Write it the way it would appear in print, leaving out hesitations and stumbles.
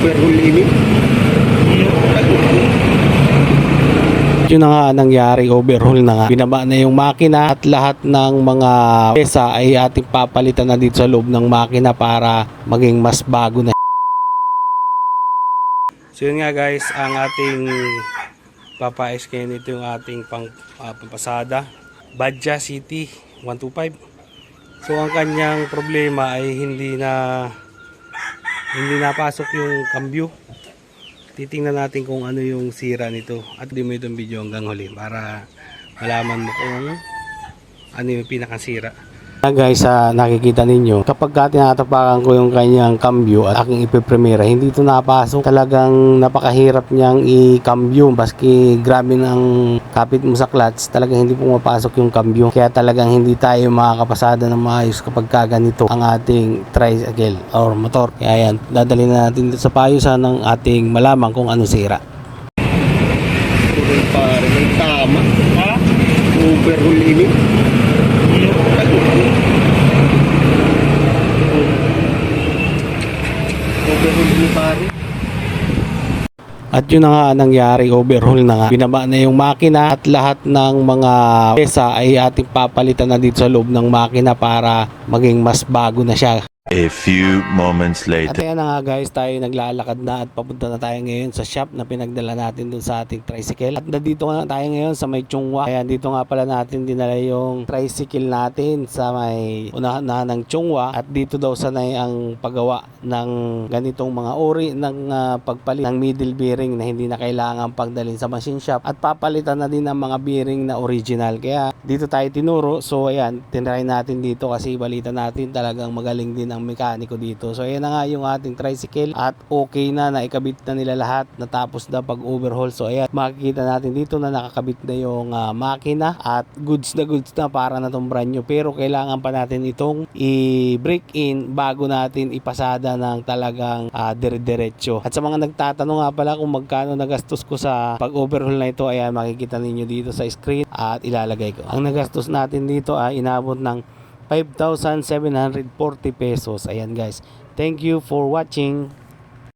overhaul ini. Yun na nga nangyari, overhaul na nga. Binaba na yung makina at lahat ng mga pesa ay ating papalitan na dito sa loob ng makina para maging mas bago na. So yun nga guys, ang ating papa-SK nito yung ating pampasada Badja City 125. So ang kanyang problema ay hindi napasok yung cambio. Titingnan natin kung ano yung sira nito at di mo itong video hanggang huli para malaman mo kung ano yung pinakasira. Guys, nakikita ninyo kapag tinatapakan ko yung kanyang cambio at aking ipipremera, hindi ito napasok. Talagang napakahirap niyang i-cambio, baski grabe ng kapit mo sa clutch, talagang hindi pumapasok yung cambio. Kaya talagang hindi tayo makakapasada ng maayos kapag ganito ang ating tricycle or motor. Kaya yan, dadalhin na natin sa payusan ng ating malaman kung ano sira. Pare, may tama. Ha? Overhaul ini. At yun na nga nangyari, overhaul na nga. Binaba na yung makina at lahat ng mga pesa ay ating papalitan na dito sa loob ng makina para maging mas bago na siya. A few moments At later. ayan na nga guys, tayo naglalakad na at papunta na tayo ngayon sa shop na pinagdala natin dun sa ating tricycle. At nandito nga tayo ngayon sa may Chungwa. Kaya dito nga pala natin dinala yung tricycle natin sa may unahan ng Chungwa. At dito daw sanay ang paggawa ng ganitong mga uri ng pagpalit ng middle bearing na hindi na kailangan pagdalhin sa machine shop. At papalitan na din ang mga bearing na original. Kaya dito tayo tinuro. So ayan, tinry natin dito kasi balita natin talagang magaling din ang mekaniko dito. So ayan na nga yung ating tricycle at okay na, naikabit na nila lahat, natapos na pag overhaul. So ayan, makikita natin dito na nakakabit na yung makina at goods na para na tong brand new. Pero kailangan pa natin itong i-break in bago natin ipasada ng talagang dire-diretso. At sa mga nagtatanong nga pala kung magkano nagastos ko sa pag overhaul na ito, ayan makikita ninyo dito sa screen at ilalagay ko. Ang nagastos natin dito ay inabot ng 5,740 pesos. Ayan guys. Thank you for watching.